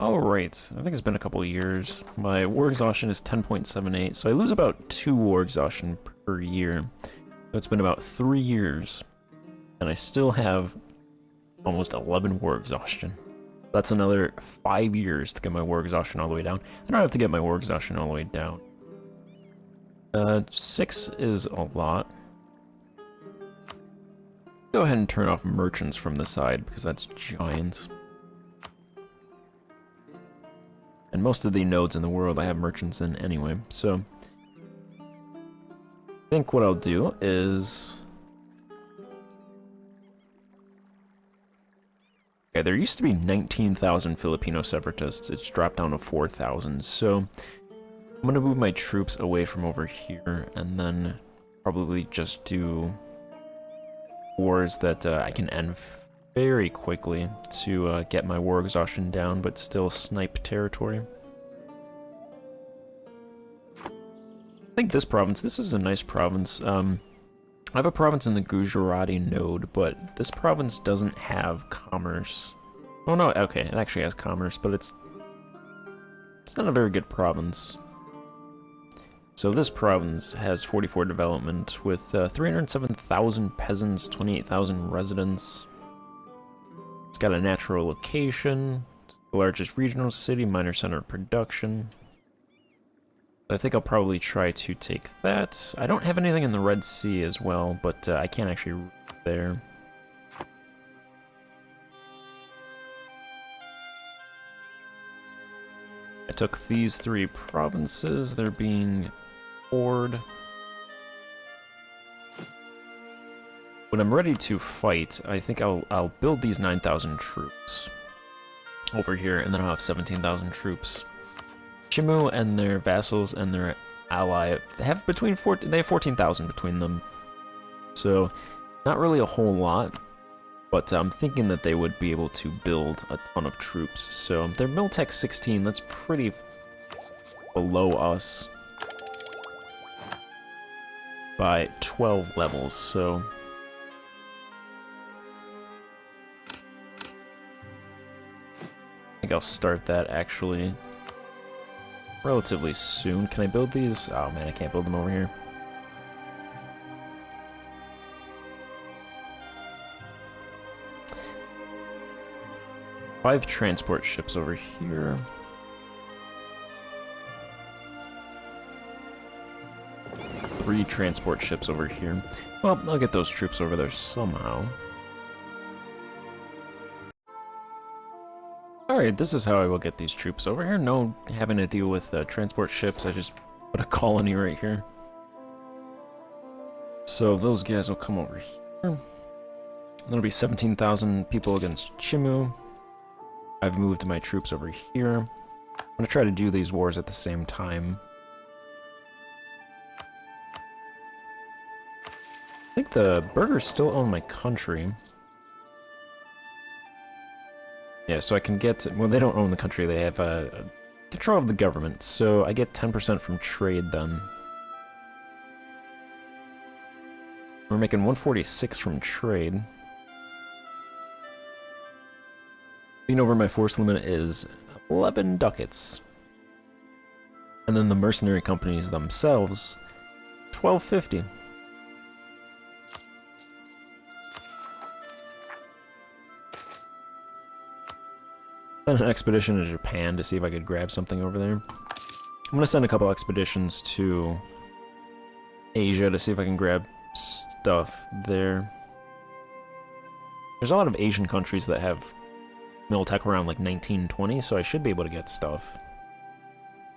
Alright, I think it's been a couple of years. My war exhaustion is 10.78, so I lose about 2 war exhaustion per year. So it's been about 3 years, and I still have almost 11 war exhaustion. That's another 5 years to get my war exhaustion all the way down. I don't have to get my war exhaustion all the way down. 6 is a lot. Go ahead and turn off merchants from the side, because that's giant. And most of the nodes in the world I have merchants in anyway, so I think what I'll do is... Okay, there used to be 19,000 Filipino separatists. It's dropped down to 4,000, so I'm gonna move my troops away from over here and then probably just do wars that I can end very quickly to get my war exhaustion down, but still snipe territory. I think this province, this is a nice province. I have a province in the Gujarati node, but this province doesn't have commerce. Oh no, okay, it actually has commerce, but it's not a very good province. So this province has 44 development with 307,000 peasants, 28,000 residents. It's got a natural location, it's the largest regional city, minor center of production. I think I'll probably try to take that. I don't have anything in the Red Sea as well, but I can't actually route there. I took these 3 provinces, they're being poured. When I'm ready to fight, I think I'll build these 9,000 troops over here, and then I'll have 17,000 troops. Chimu and their vassals and their ally have they have 14,000 between them. So, not really a whole lot, but I'm thinking that they would be able to build a ton of troops. So, their Miltech 16, that's pretty below us by 12 levels, so I think I'll start that actually relatively soon. Can I build these? Oh man, I can't build them over here. Five transport ships over here. Three transport ships over here. Well, I'll get those troops over there somehow. Alright, this is how I will get these troops over here. No having to deal with transport ships, I just put a colony right here. So those guys will come over here. That'll be 17,000 people against Chimu. I've moved my troops over here. I'm gonna try to do these wars at the same time. I think the burghers still own my country. Yeah, so I can get... Well, they don't own the country, they have control of the government, so I get 10% from trade then. We're making 146 from trade. Being over my force limit is 11 ducats. And then the mercenary companies themselves, 1250. Send an expedition to Japan to see if I could grab something over there. I'm gonna send a couple expeditions to Asia to see if I can grab stuff there. There's a lot of Asian countries that have Miltech around like 1920, so I should be able to get stuff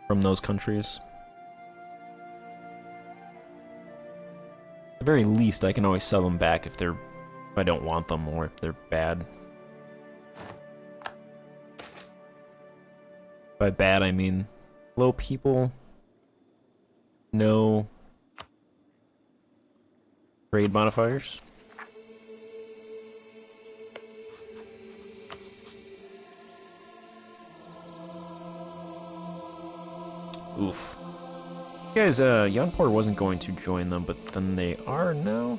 from those countries. At the very least, I can always sell them back if I don't want them or if they're bad. By bad, I mean low people, no trade modifiers. Oof. You guys, Yanpor wasn't going to join them, but then they are now.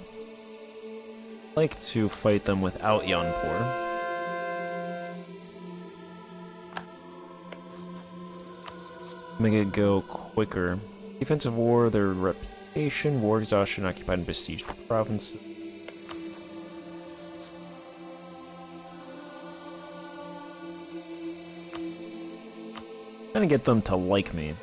I'd like to fight them without Yanpor. Make it go quicker. Defensive war, their reputation, war exhaustion, occupied and besieged provinces. Trying to get them to like me.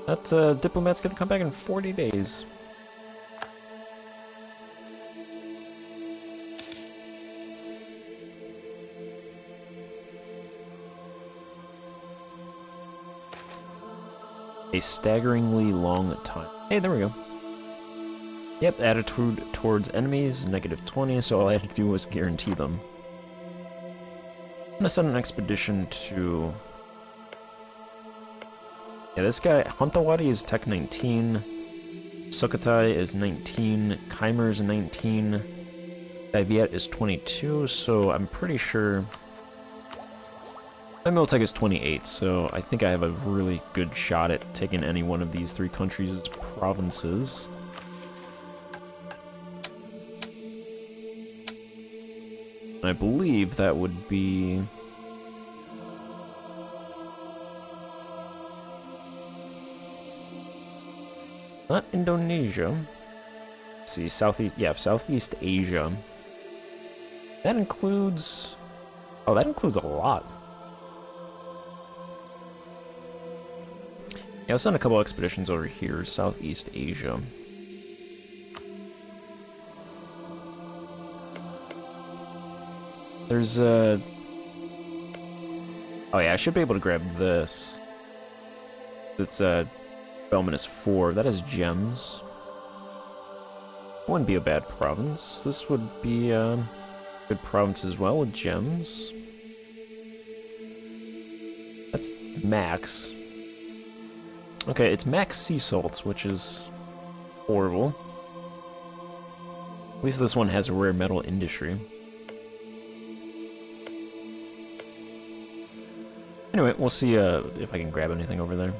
That diplomat's gonna come back in 40 days. A staggeringly long time. Hey, there we go. Yep, attitude towards enemies, -20, so all I had to do was guarantee them. I'm gonna send an expedition to... Yeah, this guy, Hantawadi is Tech 19, Sukhothai is 19, Khmer is 19, Daviet is 22, so I'm pretty sure... My Miltech is 28, so I think I have a really good shot at taking any one of these three countries as provinces. And I believe that would be... Not Indonesia. Let's see, Southeast Asia. That includes... Oh, that includes a lot. Yeah, I'll send a couple expeditions over here, Southeast Asia. There's a... Oh yeah, I should be able to grab this. It's a Belminus 4. That has gems. Wouldn't be a bad province. This would be a good province as well with gems. That's max. Okay, it's max sea salts, which is horrible. At least this one has a rare metal industry. Anyway, we'll see if I can grab anything over there.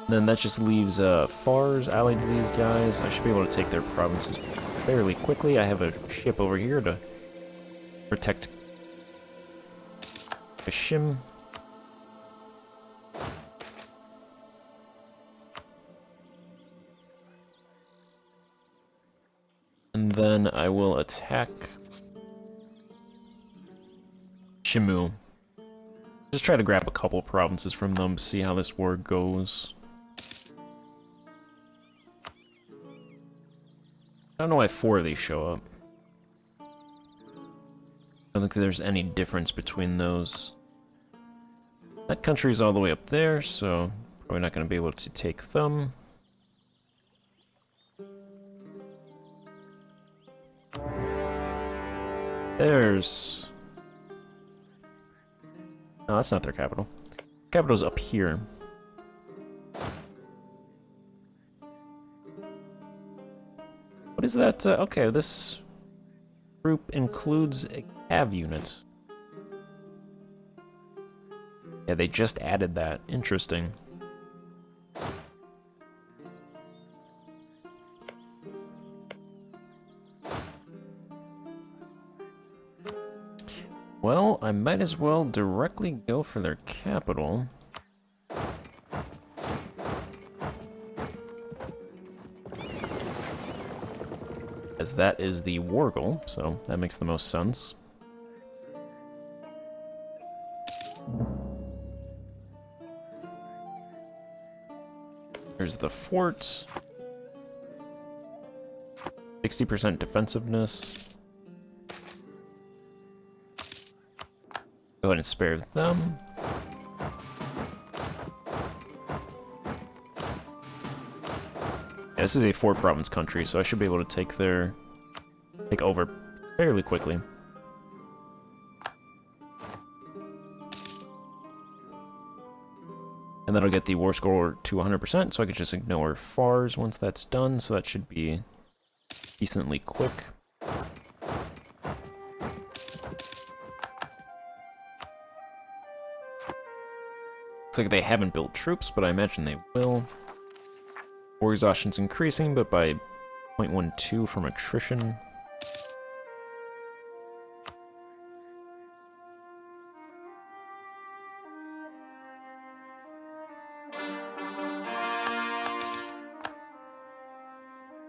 Then that just leaves Fars allied to these guys. I should be able to take their provinces fairly quickly. I have a ship over here to protect Kashim. And then I will attack Shimu. Just try to grab a couple provinces from them, see how this war goes. I don't know why 4 of these show up. I don't think there's any difference between those. That country's all the way up there, so probably not going to be able to take them. There's... No, that's not their capital. Capital's up here. What is that? Okay, this group includes a cav unit. Yeah, they just added that. Interesting. Well, I might as well directly go for their capital. As that is the war goal, so that makes the most sense. There's the fort. 60% defensiveness. Go ahead and spare them. Yeah, this is a 4-province country, so I should be able to take over fairly quickly. And that'll get the war score to 100%, so I can just ignore Fars once that's done, so that should be decently quick. Looks like they haven't built troops, but I imagine they will. War exhaustion's increasing, but by 0.12 from attrition.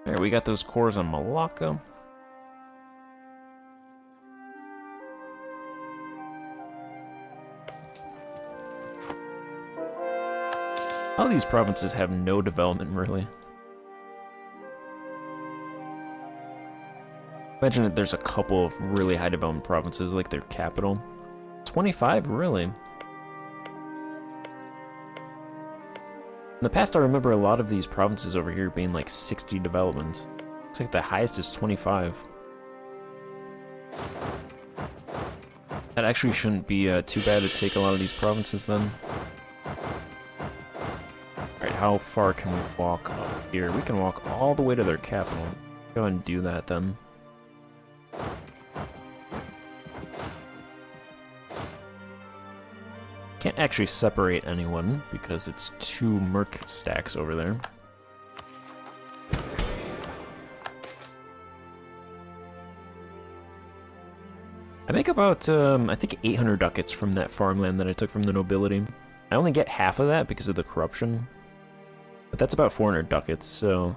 Alright, we got those cores on Malacca. All these provinces have no development, really. Imagine that there's a couple of really high development provinces, like their capital. 25, really? In the past, I remember a lot of these provinces over here being like 60 developments. Looks like the highest is 25. That actually shouldn't be too bad to take a lot of these provinces then. Alright, how far can we walk up here? We can walk all the way to their capital. Go ahead and do that then. Can't actually separate anyone because it's 2 merc stacks over there. I make about, I think 800 ducats from that farmland that I took from the nobility. I only get half of that because of the corruption. But that's about 400 ducats, so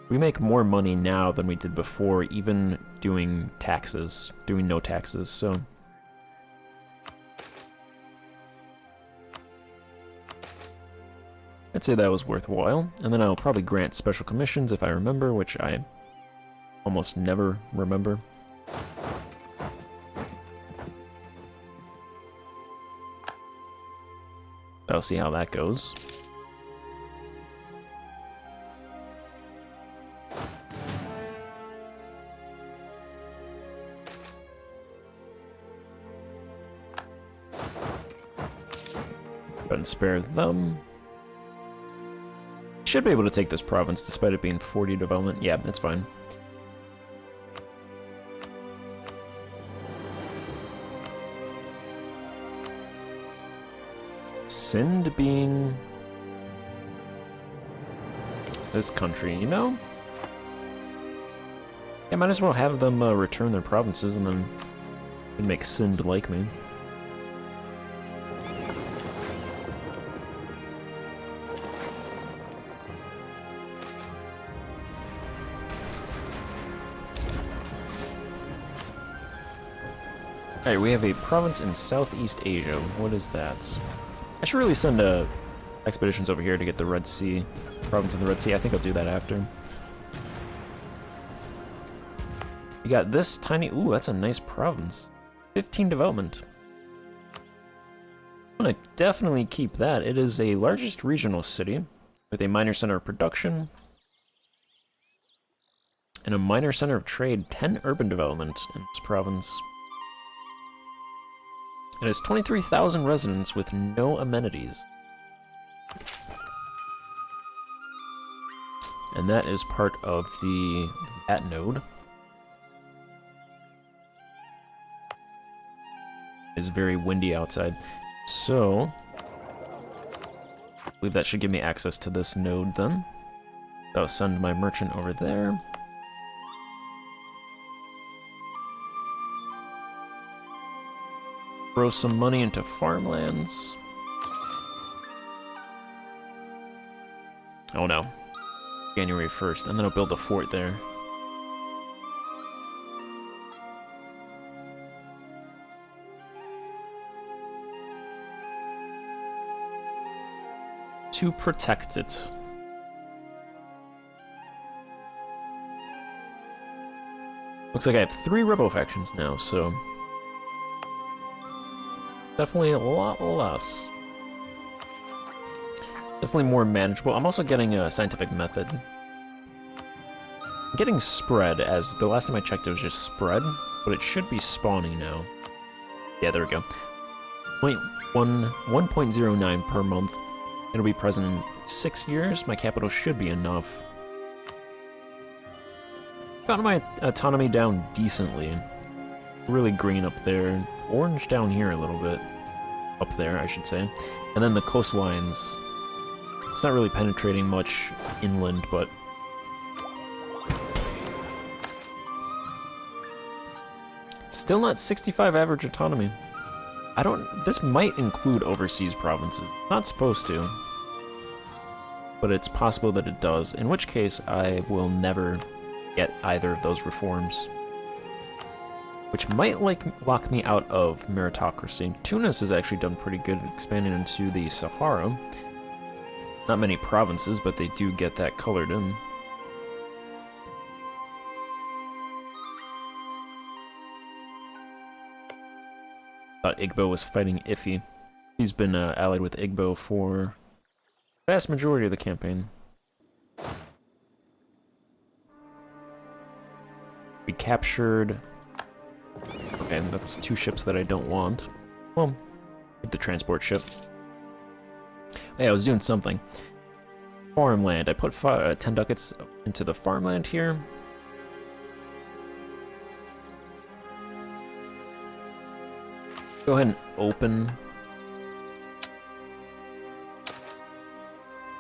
we make more money now than we did before, even doing taxes, doing no taxes, so. I'd say that was worthwhile, and then I'll probably grant special commissions if I remember, which I almost never remember. I'll see how that goes. Go ahead and spare them. Should be able to take this province despite it being 40 development. Yeah, that's fine. Sind being this country, you know? Yeah, might as well have them return their provinces and then it'd make Sind like me. Alright, we have a province in Southeast Asia. What is that? I should really send expeditions over here to get the Red Sea, province in the Red Sea. I think I'll do that after. You got this tiny, ooh, that's a nice province. 15 development. I'm gonna definitely keep that. It is a largest regional city with a minor center of production and a minor center of trade. 10 urban development in this province. It has 23,000 residents with no amenities. And that is part of that node. It's very windy outside. So, I believe that should give me access to this node then. So I'll send my merchant over there. Throw some money into farmlands. Oh no. January 1st, and then I'll build a fort there. To protect it. Looks like I have 3 rebel factions now, so definitely a lot less. Definitely more manageable. I'm also getting a scientific method. I'm getting spread, as the last time I checked it was just spread, but it should be spawning now. Yeah, there we go. 1.09 per month. It'll be present in 6 years. My capital should be enough. Got my autonomy down decently. Really green up there. Orange down here a little bit. Up there, I should say. And then the coastlines. It's not really penetrating much inland, but... Still not 65 average autonomy. This might include overseas provinces. Not supposed to. But it's possible that it does, in which case I will never get either of those reforms. Which might lock me out of meritocracy. Tunis has actually done pretty good expanding into the Sahara. Not many provinces, but they do get that colored in. Thought Igbo was fighting Iffy. He's been allied with Igbo for the vast majority of the campaign. We captured... Okay, that's 2 ships that I don't want. Well, the transport ship. Hey, I was doing something. Farmland. I put 10 ducats into the farmland here. Go ahead and open.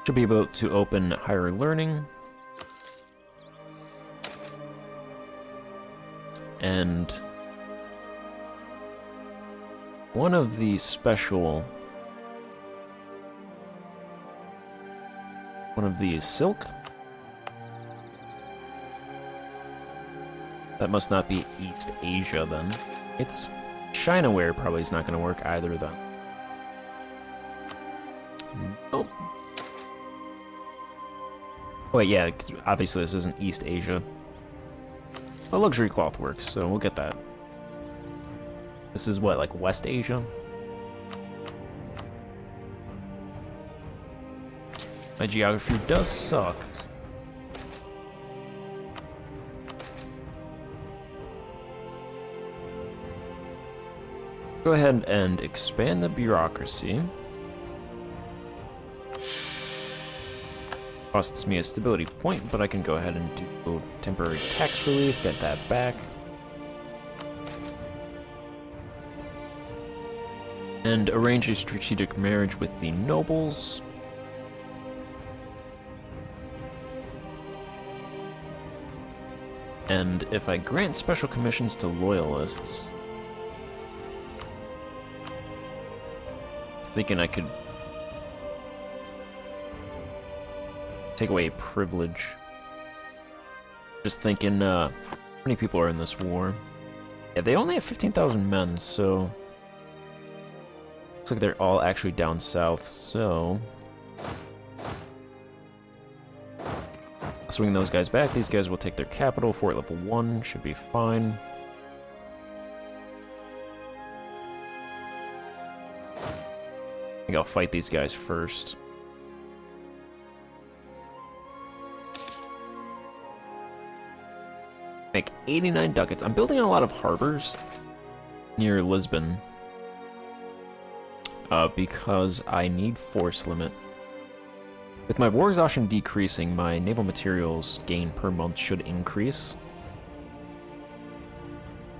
Should be able to open higher learning. And one of the silk. That must not be East Asia then. It's Chinaware probably is not going to work either then. Oh. Wait, yeah, obviously this isn't East Asia. But luxury cloth works, so we'll get that. This is what, like West Asia? My geography does suck. Go ahead and expand the bureaucracy. Costs me a stability point, but I can go ahead and do temporary tax relief, get that back. And arrange a strategic marriage with the nobles. And if I grant special commissions to loyalists, thinking I could take away a privilege. Just thinking, how many people are in this war? Yeah, they only have 15,000 men, so looks like they're all actually down south, so I'll swing those guys back. These guys will take their capital. Fort level 1 should be fine. I think I'll fight these guys first. Make 89 ducats. I'm building a lot of harbors near Lisbon because I need force limit. With my war exhaustion decreasing, my naval materials gain per month should increase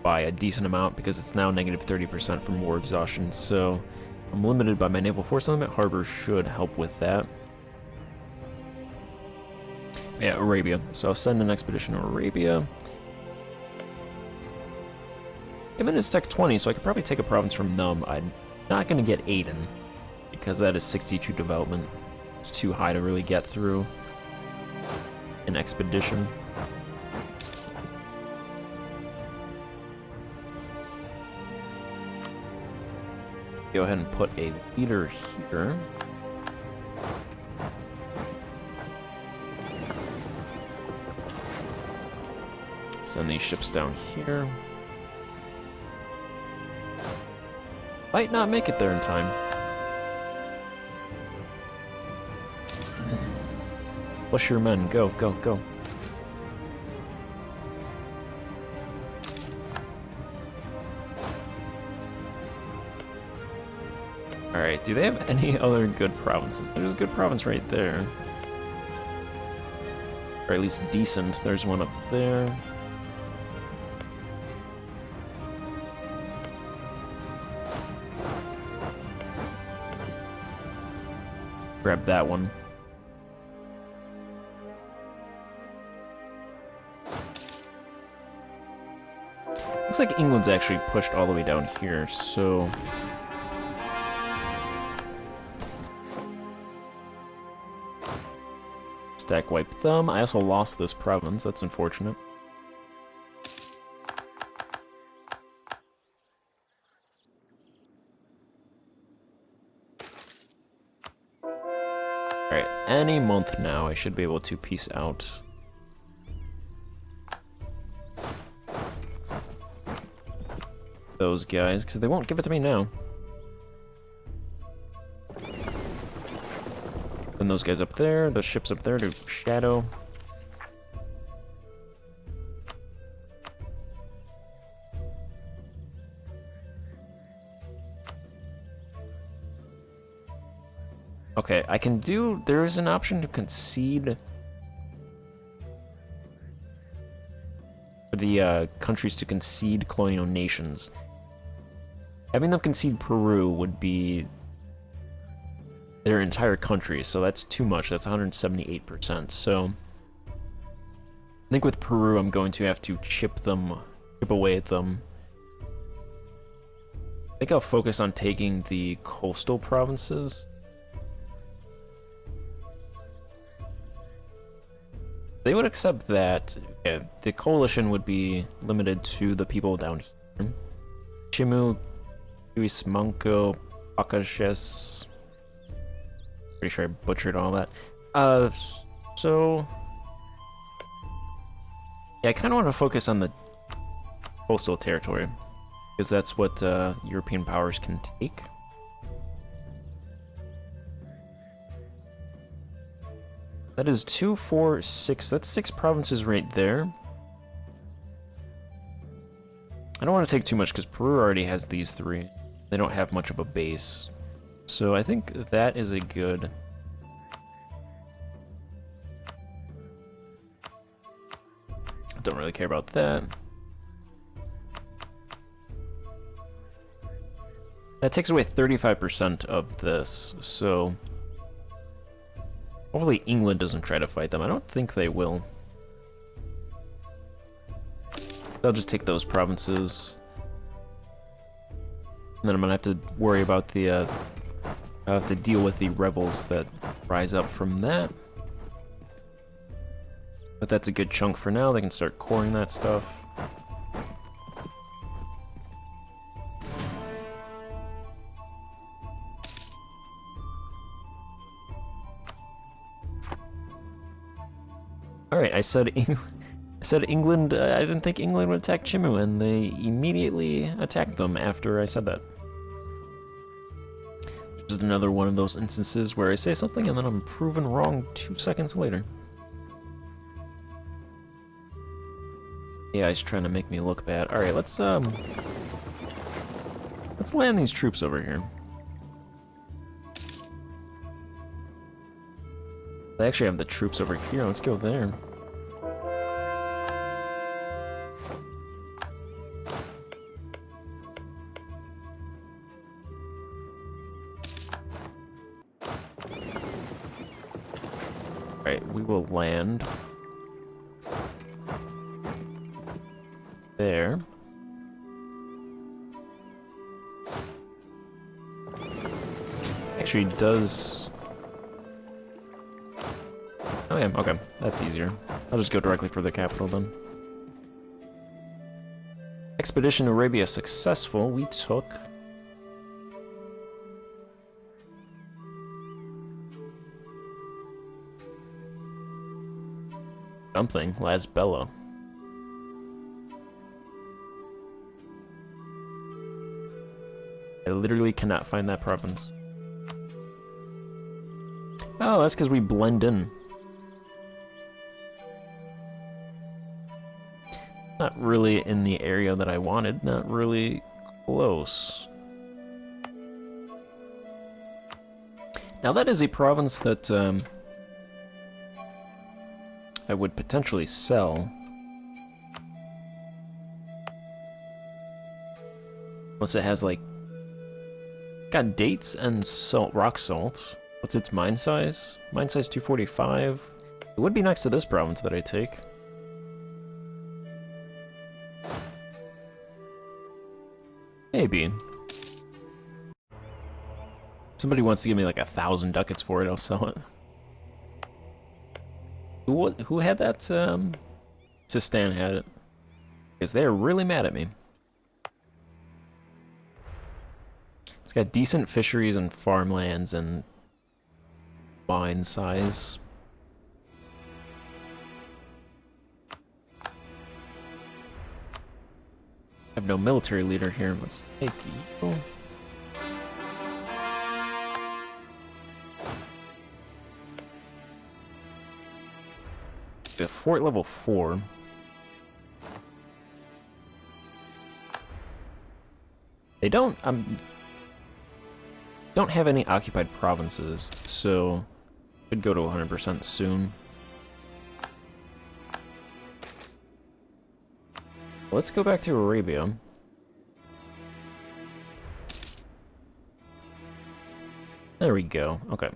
by a decent amount because it's now negative 30% from war exhaustion, so I'm limited by my naval force limit. Harbors should help with that. Yeah, Arabia. So I'll send an expedition to Arabia. Yemen is Tech 20, so I could probably take a province from them. I'm not going to get Aden, because that is 62 development. It's too high to really get through an expedition. Go ahead and put a leader here. Send these ships down here. Might not make it there in time. Push your men. Go, go, go. Alright, do they have any other good provinces? There's a good province right there. Or at least decent. There's one up there. Grab that one. Looks like England's actually pushed all the way down here, so... Stack wipe them. I also lost this province, that's unfortunate. Alright, any month now I should be able to peace out. Those guys, because they won't give it to me now. Then those guys up there, those ships up there to shadow. Okay, I can do, there is an option to concede for the countries to concede colonial nations. Having them concede Peru would be their entire country, so that's too much. That's 178%. So I think with Peru, I'm going to have to chip away at them. I think I'll focus on taking the coastal provinces. They would accept that. Okay, the coalition would be limited to the people down here. Chimu, Manco, Pacashes. Pretty sure I butchered all that. So... Yeah, I kind of want to focus on the coastal territory, because that's what European powers can take. That is 2, 4, 6. That's 6 provinces right there. I don't want to take too much because Peru already has these 3. They don't have much of a base. So I think that is a good... Don't really care about that. That takes away 35% of this, so... Hopefully England doesn't try to fight them. I don't think they will. They'll just take those provinces. And then I'm gonna have to worry about the, I'll have to deal with the rebels that rise up from that. But that's a good chunk for now. They can start coring that stuff. Alright, I said England, I didn't think England would attack Chimu, and they immediately attacked them after I said that. Just another one of those instances where I say something and then I'm proven wrong 2 seconds later. Yeah, he's trying to make me look bad. Alright, let's land these troops over here. They actually have the troops over here. Let's go there. Alright, we will land there. Actually does... Oh yeah, okay, that's easier. I'll just go directly for the capital then. Expedition to Arabia successful. We took... something, Las Bella. I literally cannot find that province. Oh, that's because we blend in. Not really in the area that I wanted, not really close. Now that is a province that I would potentially sell. Unless it has like... Got dates and salt, rock salt. What's its mine size? Mine size 245. It would be next to this province that I take. Maybe. Somebody wants to give me like 1,000 ducats for it, I'll sell it. Who had that? Sistan had it. Because they're really mad at me. It's got decent fisheries and farmlands and mine size. I have no military leader here. Let's take you. The fort level 4. They don't have any occupied provinces, so could go to 100% soon. Let's go back to Arabia. There we go. Okay.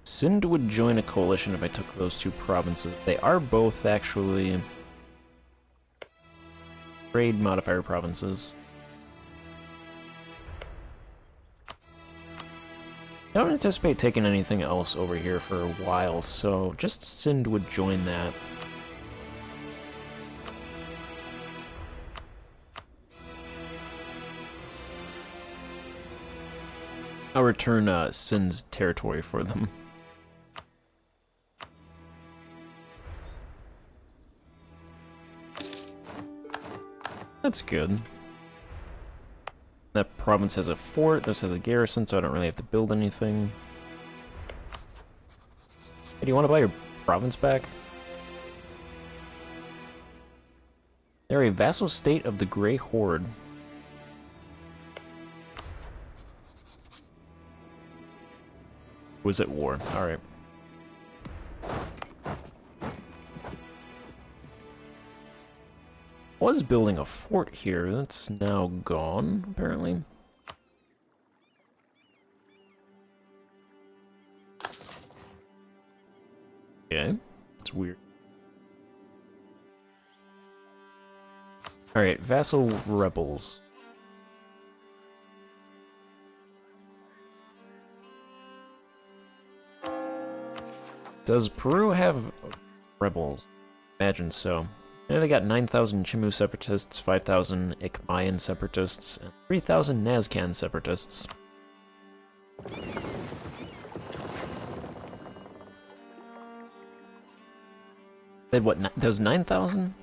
Sind would join a coalition if I took those two provinces. They are both actually trade modifier provinces. I don't anticipate taking anything else over here for a while, so just Sind would join that. I'll return Sind's territory for them. That's good. That province has a fort, this has a garrison, so I don't really have to build anything. Hey, do you want to buy your province back? They're a vassal state of the Grey Horde. Was at war. Alright. Was building a fort here. That's now gone, apparently. Okay. It's weird. Alright, vassal rebels. Does Peru have rebels? Imagine so. Yeah, they got 9,000 Chimu separatists, 5,000 Ikmayan separatists, and 3,000 Nazcan separatists. They had what? Those 9,000?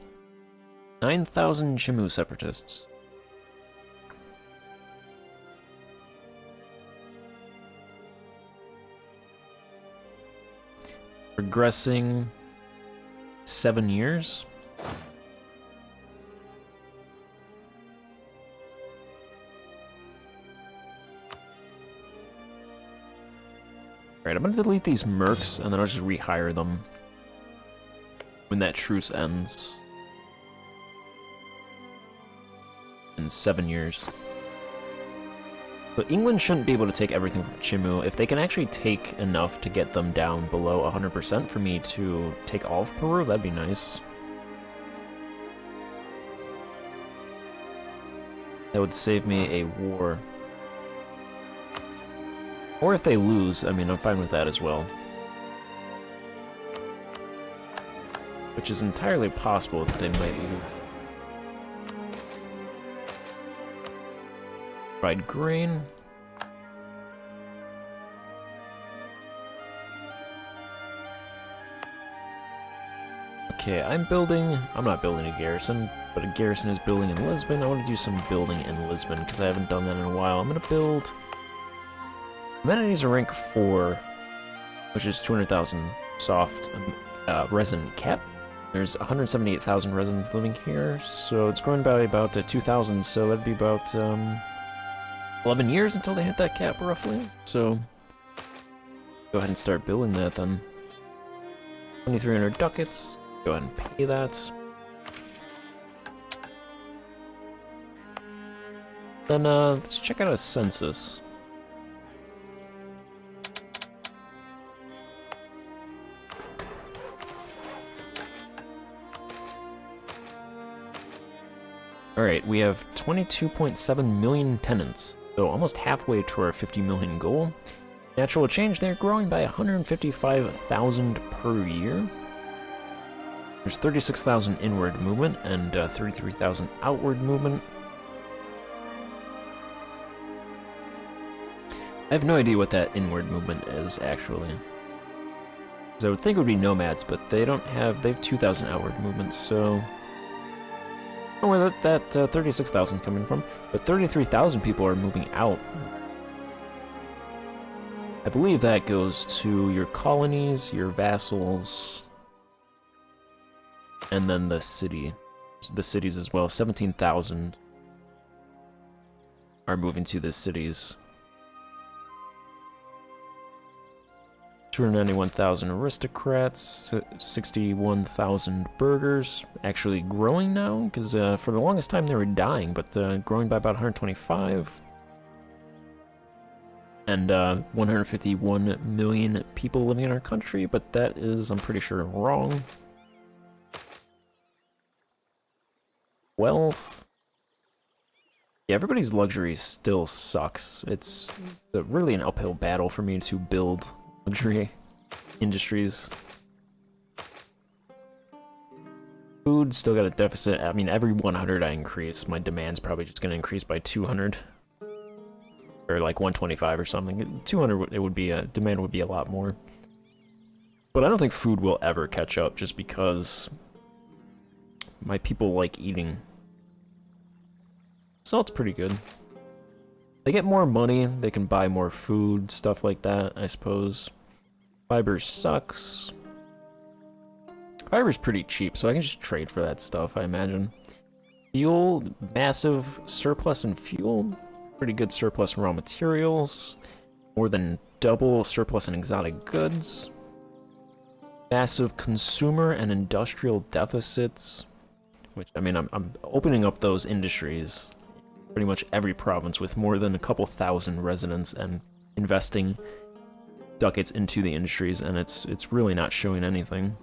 9,000 Chimu separatists. Progressing 7 years. Alright, I'm gonna delete these mercs and then I'll just rehire them when that truce ends. In 7 years. So England shouldn't be able to take everything from Chimu. If they can actually take enough to get them down below 100% for me to take all of Peru, that'd be nice. That would save me a war. Or if they lose, I mean, I'm fine with that as well. Which is entirely possible that they might lose. Fried grain. Okay, I'm not building a garrison, but a garrison is building in Lisbon. I want to do some building in Lisbon, because I haven't done that in a while. I'm going to build amenities are rank 4, which is 200,000 soft resin cap. There's 178,000 residents living here, so it's growing by about 2,000, so that'd be about 11 years until they hit that cap, roughly. So, go ahead and start building that then. 2,300 ducats, go ahead and pay that. Then, let's check out a census. Alright, we have 22.7 million tenants, so almost halfway to our 50 million goal. Natural change, they're growing by 155,000 per year. There's 36,000 inward movement and 33,000 outward movement. I have no idea what that inward movement is, actually. So I would think it would be nomads, but they have 2,000 outward movements, so... I don't know where that 36,000 coming from, but 33,000 people are moving out. I believe that goes to your colonies, your vassals, and then the cities as well. 17,000 are moving to the cities. 291,000 aristocrats, 61,000 burghers, actually growing now, because for the longest time they were dying, but growing by about 125. And 151 million people living in our country, but that is, I'm pretty sure, wrong. Wealth. Yeah, everybody's luxury still sucks. It's really an uphill battle for me to build luxury industries. Food still got a deficit. I mean, every 100 I increase, my demand's probably just going to increase by 200. Or like 125 or something. 200, it would be demand would be a lot more. But I don't think food will ever catch up just because my people like eating. Salt's pretty good. They get more money, they can buy more food, stuff like that, I suppose. Fiber sucks. Fiber's pretty cheap, so I can just trade for that stuff, I imagine. Fuel, massive surplus in fuel. Pretty good surplus in raw materials. More than double surplus in exotic goods. Massive consumer and industrial deficits. Which, I mean, I'm opening up those industries. Pretty much every province with more than a couple thousand residents and investing ducats into the industries, and it's really not showing anything.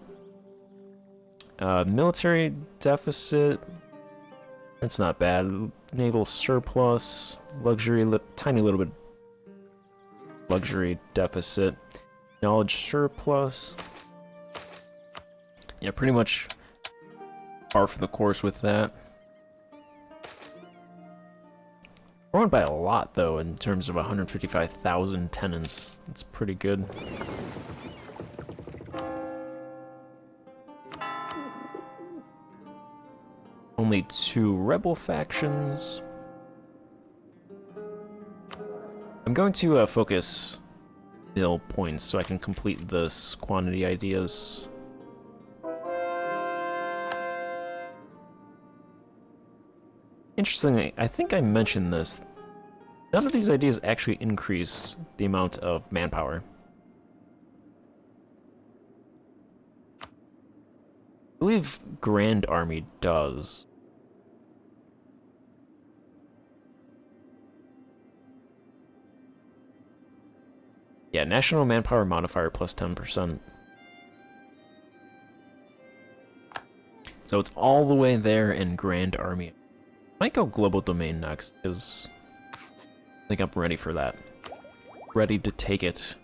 Military deficit, it's not bad. Naval surplus, luxury, tiny little bit luxury deficit. Knowledge surplus. Yeah, pretty much par for the course with that. Growing by a lot, though, in terms of 155,000 tenants. It's pretty good. Only 2 rebel factions. I'm going to focus mill points so I can complete this quantity ideas. Interestingly, I think I mentioned this. None of these ideas actually increase the amount of manpower. I believe Grand Army does. Yeah, National Manpower Modifier plus 10%. So it's all the way there in Grand Army. Might go Global Domain next, because I think I'm ready for that. Ready to take it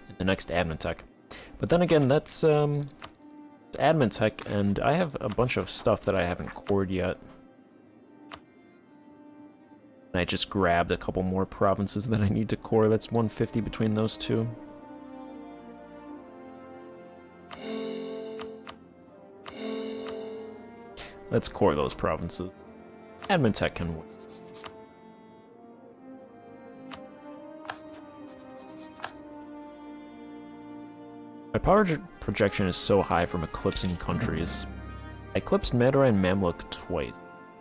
in the next admin tech. But then again, that's admin tech, and I have a bunch of stuff that I haven't cored yet. And I just grabbed a couple more provinces that I need to core. That's 150 between those two. Let's core those provinces. Admin tech can win. My power projection is so high from eclipsing countries. I eclipsed Madurai and Mamluk twice,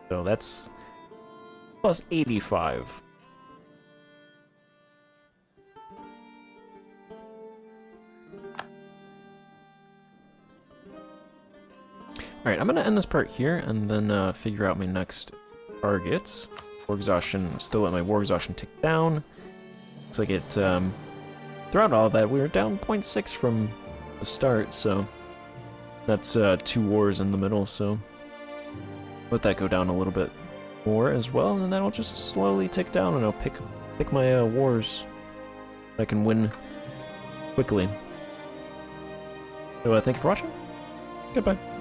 so that's plus 85. Alright, I'm gonna end this part here and then figure out my next target. War exhaustion, still let my war exhaustion tick down. Looks like it, throughout all that, we were down 0.6 from the start, so that's 2 wars in the middle, so let that go down a little bit more as well, and then that'll just slowly tick down, and I'll pick my wars I can win quickly. So thank you for watching. Goodbye.